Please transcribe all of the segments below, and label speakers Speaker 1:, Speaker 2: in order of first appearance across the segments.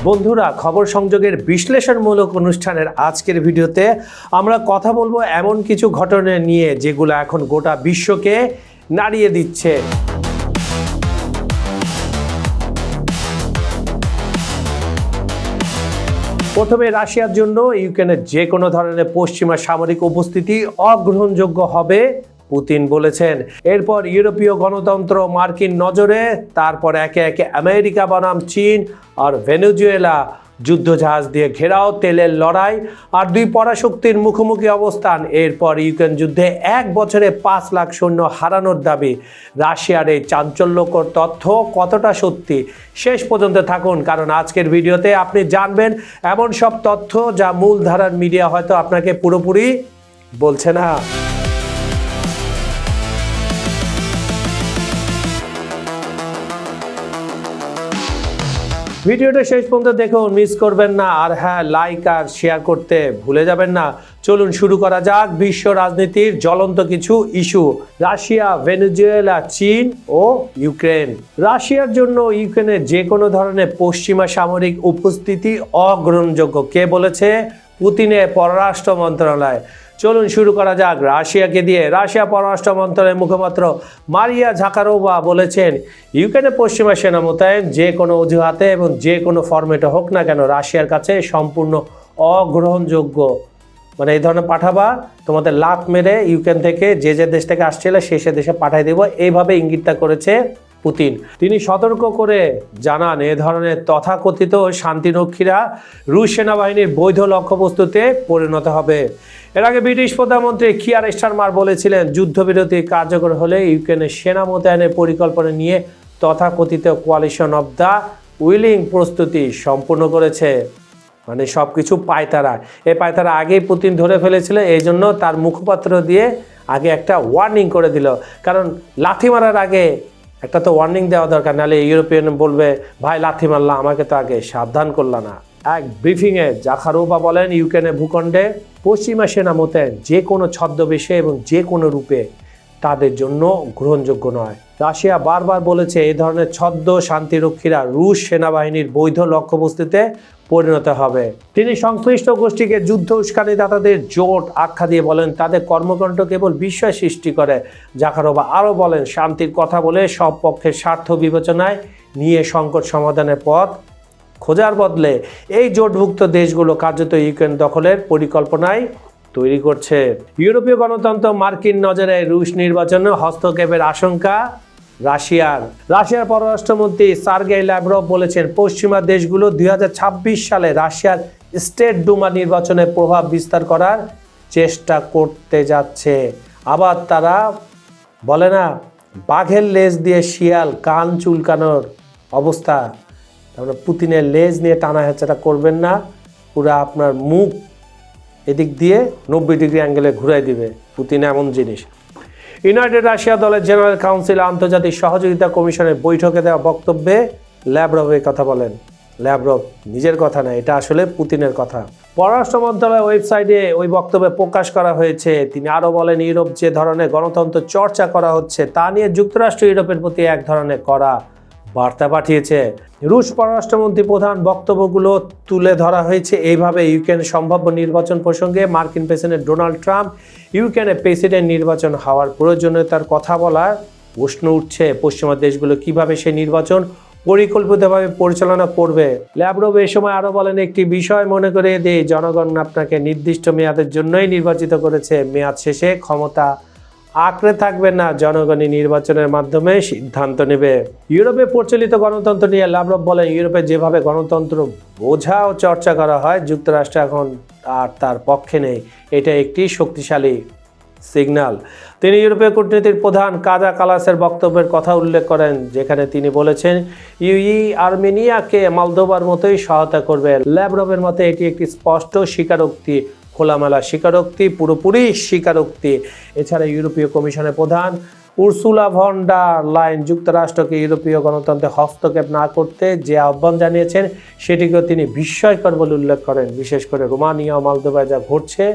Speaker 1: বন্ধুরা, খবর সংযোগের বিশ্লেষণমূলক অনুষ্ঠানের আজকের ভিডিওতে আমরা কথা বলবো এমন কিছু ঘটনা নিয়ে যেগুলো এখন গোটা বিশ্বকে নাড়িয়ে দিচ্ছে। প্রথমে রাশিয়ার জন্য ইউক্রেনের যে কোনো ধরনের পশ্চিমা সামরিক উপস্থিতি অগ্রহণযোগ্য হবে পুতিন বলেছেন। এরপর ইউরোপীয় গণতন্ত্র মার্কিন নজরে, তারপর একে একে আমেরিকা বনাম চীন আর ভেনেজুয়েলা, যুদ্ধজাহাজ দিয়ে ঘেরাও, তেলের লড়াই আর দুই পরাশক্তির মুখোমুখি অবস্থান। এরপর ইউক্রেন যুদ্ধে 1 বছরে 5 লাখ সৈন্য হারানোর দাবি। রাশিয়ার এই চাঞ্চল্যকর তথ্য কতটা সত্যি? শেষ পর্যন্ত থাকুন, কারণ আজকের ভিডিওতে আপনি জানবেন এমন সব তথ্য যা মূলধারার মিডিয়া হয়তো আপনাকে পুরোপুরি বলছে না। ভিডিওটা শেষ পর্যন্ত দেখুন, মিস করবেন না। আর হ্যাঁ, লাইক আর শেয়ার করতে ভুলে যাবেন না। চলুন শুরু করা যাক বিশ্ব রাজনীতির জ্বলন্ত কিছু ইস্যু। রাশিয়া, ভেনেজুয়েলা, চীন ও ইউক্রেন। রাশিয়ার জন্য ইউক্রেনের যে কোনো ধরনের পশ্চিমা সামরিক উপস্থিতি অগ্রহণযোগ্য। কে বলেছে? পুতিনের পররাষ্ট্র মন্ত্রণালয়। চলুন শুরু করা যাক রাশিয়াকে দিয়ে। রাশিয়া পররাষ্ট্র মন্ত্রণালয়ের মুখপাত্র মারিয়া জাকারোভা বলেছেন, ইউক্রেনের পশ্চিমা সেনা মোতায়েন যে কোনো অজুহাতে এবং যে কোনো ফরম্যাটে হোক না কেন রাশিয়ার কাছে সম্পূর্ণ অগ্রহণযোগ্য। মানে এই ধরনের পাঠাবা, তোমাদের লাত মেরে ইউক্রেন থেকে যে দেশ থেকে আসছিল সে দেশে পাঠাই দেব, এইভাবে ইঙ্গিতটা করেছে পুতিন। তিনি সতর্ক করে জানান, এ ধরনের তথাকথিত শান্তিরক্ষীরা রুশ সেনাবাহিনীর বৈধ লক্ষ্যবস্তুতে পরিণত হবে। এর আগে ব্রিটিশ প্রধানমন্ত্রী কিয়ার স্টারমার বলেছিলেন, যুদ্ধবিরতি কার্যকর হলে ইউক্রেনের সেনা মোতায়েনের পরিকল্পনা নিয়ে তথাকথিত কোয়ালিশন অব দ্য উইলিং প্রস্তুতি সম্পূর্ণ করেছে। মানে সব কিছু পায়তারা। এই পায়তারা আগেই পুতিন ধরে ফেলেছিল, এই জন্য তার মুখপাত্র দিয়ে আগে একটা ওয়ার্নিং করে দিল। কারণ লাথি মারার আগে একটা তো ওয়ার্নিং দেওয়া দরকার, নাহলে ইউরোপিয়ান বলবে, ভাই লাথি মারলা, আমাকে তো আগে সাবধান করলা না। এক ব্রিফিংয়ে জাকারোভা বলেন, ইউক্রেনের ভূখণ্ডে পশ্চিমা সেনা মোতায়েন যে কোনো ছদ্মবেশে এবং যে কোনো রূপে তাদের জন্য গ্রহণযোগ্য নয়। রাশিয়া বারবার বলেছে, এই ধরনের ছদ্ম শান্তিরক্ষীরা রুশ সেনাবাহিনীর বৈধ লক্ষ্যবস্তুতে পরিণত হবে। তিনি সংশ্লিষ্ট গোষ্ঠীকে যুদ্ধ উস্কানিদাতাদের জোট আখ্যা দিয়ে বলেন, তাদের কর্মকাণ্ড কেবল বিস্ময় সৃষ্টি করে। জাকারোভা আরও বলেন, শান্তির কথা বলে সব পক্ষের স্বার্থ বিবেচনায় নিয়ে সংকট সমাধানের পথ খোঁজার বদলে এই জোটভুক্ত দেশগুলো কার্যত ইউক্রেন দখলের পরিকল্পনায় তৈরি করছে। ইউরোপীয় গণতন্ত্র মার্কিন নজরে, রুশ নির্বাচনে হস্তক্ষেপের আশঙ্কা রাশিয়ার পররাষ্ট্রমন্ত্রী সার্গেই ল্যাভরভ বলেছেন, পশ্চিমা দেশগুলো 2026 সালে রাশিয়ার স্টেট ডুমা নির্বাচনে প্রভাব বিস্তার করার চেষ্টা করতে যাচ্ছে। আবার তারা বলে না, বাঘের লেজ দিয়ে শিয়াল কান চুলকানোর অবস্থা। তারপরে পুতিনের লেজ নিয়ে টানা হেঁচাটা করবেন না, পুরো আপনার মুখ এদিক দিয়ে 90 ডিগ্রি অ্যাঙ্গেলে ঘুরাই দিবে। পুতিন এমন জিনিস। ইউনাইটেড রাশিয়া দলের জেনারেল কাউন্সিল আন্তর্জাতিক সহযোগিতা কমিশনের বৈঠকে দেওয়া বক্তব্যে ল্যাভরভ এই কথা বলেন। ল্যাভরভ নিজের কথা না, এটা আসলে পুতিনের কথা। পররাষ্ট্র মন্ত্রণালয়ের ওয়েবসাইটে ওই বক্তব্যে প্রকাশ করা হয়েছে। তিনি আরও বলেন, ইউরোপ যে ধরনের গণতন্ত্র চর্চা করা হচ্ছে তা নিয়ে যুক্তরাষ্ট্র ইউরোপের প্রতি এক ধরনের কড়া বার্তা পাঠিয়েছে। রুশ পররাষ্ট্রমন্ত্রী প্রধান বক্তব্যগুলো তুলে ধরা হয়েছে এইভাবে, ইউক্রেনের সম্ভাব্য নির্বাচন প্রসঙ্গে মার্কিন প্রেসিডেন্ট ডোনাল্ড ট্রাম্প ইউক্রেনের প্রেসিডেন্ট নির্বাচন হওয়ার প্রয়োজনীয়তার কথা বলার প্রশ্ন উঠছে। পশ্চিমা দেশগুলো কিভাবে সেই নির্বাচন পরিকল্পিতভাবে পরিচালনা করবে। ল্যাভরভ এ সময় আরও বলেন, একটি বিষয় মনে করে দিই, জনগণ আপনাকে নির্দিষ্ট মেয়াদের জন্যই নির্বাচিত করেছে। মেয়াদ শেষে ক্ষমতা আঁকড়ে থাকবে না, জনগণই নির্বাচনের মাধ্যমে সিদ্ধান্ত নেবে। ইউরোপে প্রচলিত গণতন্ত্র নিয়ে ল্যাভরভ বলেন, ইউরোপে যেভাবে গণতন্ত্র বোঝা ও চর্চা করা হয়, যুক্তরাষ্ট্র এখন আর তার পক্ষে নেই। এটা একটি শক্তিশালী সিগন্যাল। তিনি ইউরোপীয় কূটনীতির প্রধান কাজা কালাসের বক্তব্যের কথা উল্লেখ করেন, যেখানে তিনি বলেছেন, আর্মেনিয়াকে মলদোভার মতোই সহায়তা করবে। ল্যাভরভের মতে এটি একটি স্পষ্ট স্বীকারোক্তি, খোলামেলা স্বীকারোক্তি, পুরোপুরি স্বীকারোক্তি। এছাড়া ইউরোপীয় কমিশনের প্রধান উর্সুলা ভন ডার লায়েন যুক্তরাষ্ট্রকে ইউরোপীয় গণতন্ত্রে হস্তক্ষেপ না করতে যে আহ্বান জানিয়েছেন সেটিকেও তিনি বিস্ময়কর বলে উল্লেখ করেন, বিশেষ করে রোমানিয়া ও মলদোভায় যা ঘটছে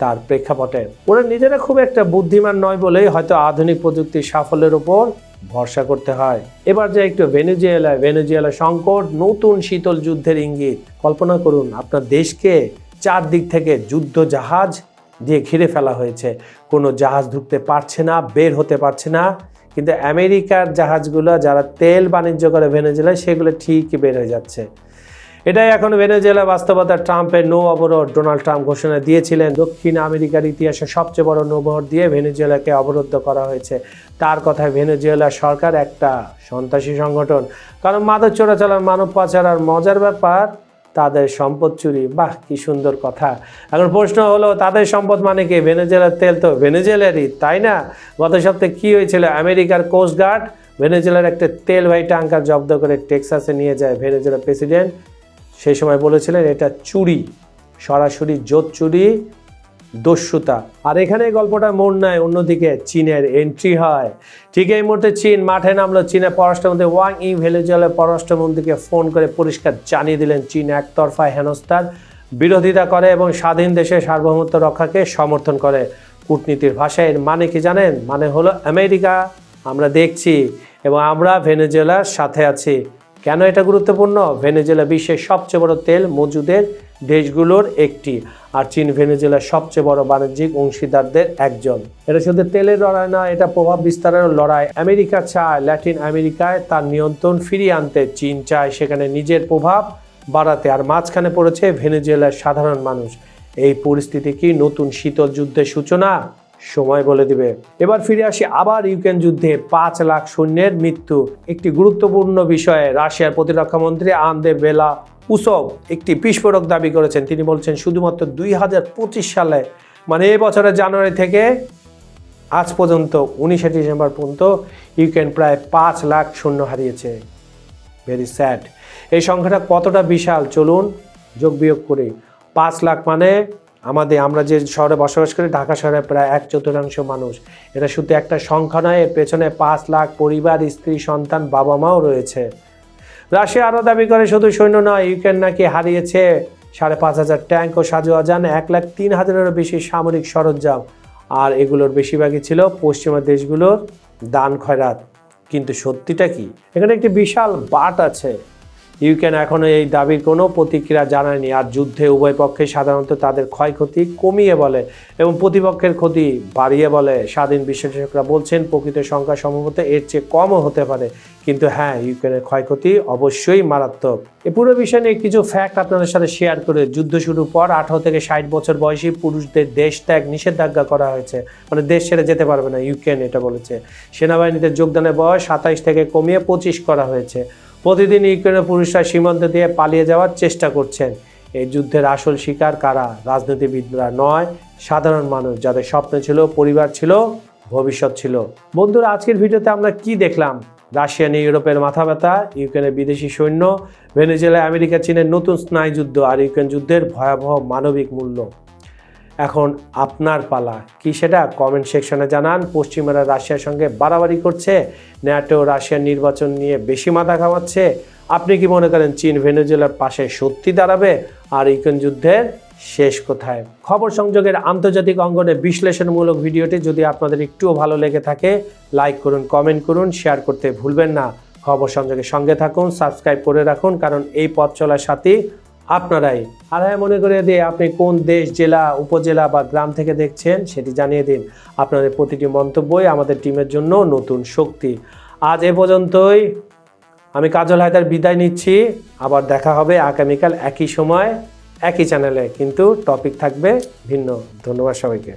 Speaker 1: তার প্রেক্ষাপটে। ওরা নিজেরা খুব একটা বুদ্ধিমান নয় বলেই হয়তো আধুনিক প্রযুক্তির সাফল্যের উপর ভরসা করতে হয়। এবার যে একটু ভেনেজুয়েলা সংকট, নতুন শীতল যুদ্ধের ইঙ্গিত। কল্পনা করুন আপনার দেশকে চারদিক থেকে যুদ্ধ জাহাজ দিয়ে ঘিরে ফেলা হয়েছে, কোনো জাহাজ ঢুকতে পারছে না, বের হতে পারছে না, কিন্তু আমেরিকার জাহাজগুলো যারা তেল বাণিজ্য করে ভেনেজুয়েলায় সেগুলো ঠিকই বের হয়ে যাচ্ছে। এটাই এখন ভেনেজুয়েলা বাস্তবতা। ট্রাম্পের নৌ অবরোধ, ডোনাল্ড ট্রাম্প ঘোষণা দিয়েছিলেন দক্ষিণ আমেরিকার ইতিহাসে সবচেয়ে বড় নৌবহর দিয়ে ভেনেজুয়েলাকে অবরুদ্ধ করা হয়েছে। তার কথায় ভেনেজুয়েলা সরকার একটা সন্ত্রাসী সংগঠন, কারণ মাদক চোরাচালান, মানব পাচার আর মজার ব্যাপার তাদের সম্পদ চুরি। বাহ, কি সুন্দর কথা। এখন প্রশ্ন হলো তাদের সম্পদ মানে কি? ভেনেজুয়েলার তেল তো ভেনেজুয়েলারই, তাই না? গত সপ্তাহে কি হয়েছিল? আমেরিকার কোস্টগার্ড ভেনেজুয়েলার একটা তেলবাহী ট্যাঙ্কার জব্দ করে টেক্সাসে নিয়ে যায়। ভেনেজুয়েলার প্রেসিডেন্ট সেই সময় বলেছিলেন এটা চুরি, সরাসরি জোট চুরি, দস্যুতা। আর এখানে গল্পটা মোড় নেয় অন্যদিকে, চীনের এন্ট্রি হয়। ঠিক এই মুহূর্তে চীন মাঠে নামলো। চীনের পররাষ্ট্রমন্ত্রী ওয়াং ই ভেনেজুয়েলার পররাষ্ট্রমন্ত্রীকে ফোন করে পরিষ্কার জানিয়ে দিলেন চীন একতরফা হেনস্থার বিরোধিতা করে এবং স্বাধীন দেশের সার্বভৌমত্ব রক্ষাকে সমর্থন করে। কূটনীতির ভাষায় এর মানে কি জানেন? মানে হলো আমেরিকা আমরা দেখছি এবং আমরা ভেনেজুয়েলার সাথে আছি। কেন এটা গুরুত্বপূর্ণ? ভেনেজুয়েলা বিশ্বের সবচেয়ে বড় তেল মজুদের দেশগুলোর একটি, আর চীন ভেনেজুয়েলার সবচেয়ে বড় বাণিজ্যিক অংশীদারদের একজন। এটা শুধু তেলের লড়াই না, এটা প্রভাব বিস্তারের লড়াই। আমেরিকা চায় ল্যাটিন আমেরিকায় তার নিয়ন্ত্রণ ফিরিয়ে আনতে, চীন চায় সেখানে নিজের প্রভাব বাড়াতে, আর মাঝখানে পড়েছে ভেনেজুয়েলার সাধারণ মানুষ। এই পরিস্থিতি কি নতুন শীতল যুদ্ধের সূচনা? সময় বলে দিবে। এবার ফিরে আসি আবার ইউক্রেন যুদ্ধে 5 লাখ সৈন্যের মৃত্যু। একটি গুরুত্বপূর্ণ বিষয়ে রাশিয়ার প্রতিরক্ষা মন্ত্রী আন্দ্রে বেলাউসভ একটি বিস্ফোরক দাবি করেছেন। তিনি বলছেন শুধুমাত্র 2025 সালে, মানে এই বছরের জানুয়ারি থেকে আজ পর্যন্ত 19 ডিসেম্বর পর্যন্ত ইউক্রেন প্রায় 5 লাখ সৈন্য হারিয়েছে। Very sad. এই সংখ্যাটা কতটা বিশাল চলুন যোগ বিয়োগ করি। 5 লাখ মানে আমরা যে শহরে বসবাস করি, ঢাকা শহরে প্রায় 1/4 মানুষ। এটা শুধু একটা সংখ্যা নয়, এর পেছনে 5 লাখ পরিবার, স্ত্রী, সন্তান, বাবা মাও রয়েছে। রাশিয়া আরও দাবি করে শুধু সৈন্য নয়, ইউক্রেন নাকি হারিয়েছে 5,500 ট্যাঙ্ক ও সাজোয়াজান, 1,03,000-এরও বেশি সামরিক সরঞ্জাম, আর এগুলোর বেশিরভাগই ছিল পশ্চিমা দেশগুলোর দান খয়রাত। কিন্তু সত্যিটা কি? এখানে একটি বিশাল বাট আছে। ইউক্রেন এখনও এই দাবির কোনো প্রতিক্রিয়া জানায়নি, আর যুদ্ধে উভয় পক্ষে সাধারণত তাদের ক্ষয়ক্ষতি কমিয়ে বলে এবং প্রতিপক্ষের ক্ষতি বাড়িয়ে বলে। স্বাধীন বিশ্লেষকরা বলছেন প্রকৃত সংখ্যা সম্ভবত এর চেয়ে কমও হতে পারে, কিন্তু হ্যাঁ, ইউক্রেনের ক্ষয়ক্ষতি অবশ্যই মারাত্মক। এই পুরো বিষয় নিয়ে কিছু ফ্যাক্ট আপনাদের সাথে শেয়ার করে। যুদ্ধ শুরুর পর 18 থেকে 60 বছর বয়সী পুরুষদের দেশ ত্যাগ নিষেধাজ্ঞা করা হয়েছে, মানে দেশ ছেড়ে যেতে পারবে না, ইউক্রেন এটা বলেছে। সেনাবাহিনীতে যোগদানের বয়স 27 থেকে কমিয়ে 25 করা হয়েছে। প্রতিদিন ইউক্রেনের পুরুষরা সীমান্ত দিয়ে পালিয়ে যাওয়ার চেষ্টা করছেন। এই যুদ্ধের আসল শিকার কারা? রাজনীতিবিদরা নয়, সাধারণ মানুষ, যাদের স্বপ্ন ছিল, পরিবার ছিল, ভবিষ্যৎ ছিল। বন্ধুরা, আজকের ভিডিওতে আমরা কি দেখলাম? রাশিয়া নিয়ে ইউরোপের মাথা ব্যথা, ইউক্রেনের বিদেশি সৈন্য, ভেনেজুয়েলায় আমেরিকা চীনের নতুন স্নায়ুযুদ্ধ, আর ইউক্রেন যুদ্ধের ভয়াবহ মানবিক মূল্য। এখন আপনার পালা, কি সেটা কমেন্ট সেকশনে জানান। পশ্চিমারা রাশিয়ার সঙ্গে বাড়াবাড়ি করছে, ন্যাটো রাশিয়ার নির্বাচন নিয়ে বেশি মাথা খাওয়াচ্ছে। আপনি কি মনে করেন চীন ভেনেজুয়েলার পাশে সত্যি দাঁড়াবে? আর ইউক্রেন যুদ্ধের শেষ কোথায়? খবর সংযোগের আন্তর্জাতিক অঙ্গনে বিশ্লেষণমূলক ভিডিওটি যদি আপনাদের একটুও ভালো লেগে থাকে, লাইক করুন, কমেন্ট করুন, শেয়ার করতে ভুলবেন না। খবর সংযোগের সঙ্গে থাকুন, সাবস্ক্রাইব করে রাখুন, কারণ এই পথ চলার সাথী আপনারাই। আর হ্যাঁ, মনে করে দিয়ে আপনি কোন দেশ, জেলা, উপজেলা বা গ্রাম থেকে দেখছেন সেটি জানিয়ে দিন। আপনাদের প্রতিটি মন্তব্যই আমাদের টিমের জন্য নতুন শক্তি। আজ এ পর্যন্তই। আমি কাজল হায়দার বিদায় নিচ্ছি। আবার দেখা হবে আগামীকাল একই সময় একই চ্যানেলে, কিন্তু টপিক থাকবে ভিন্ন। ধন্যবাদ সবাইকে।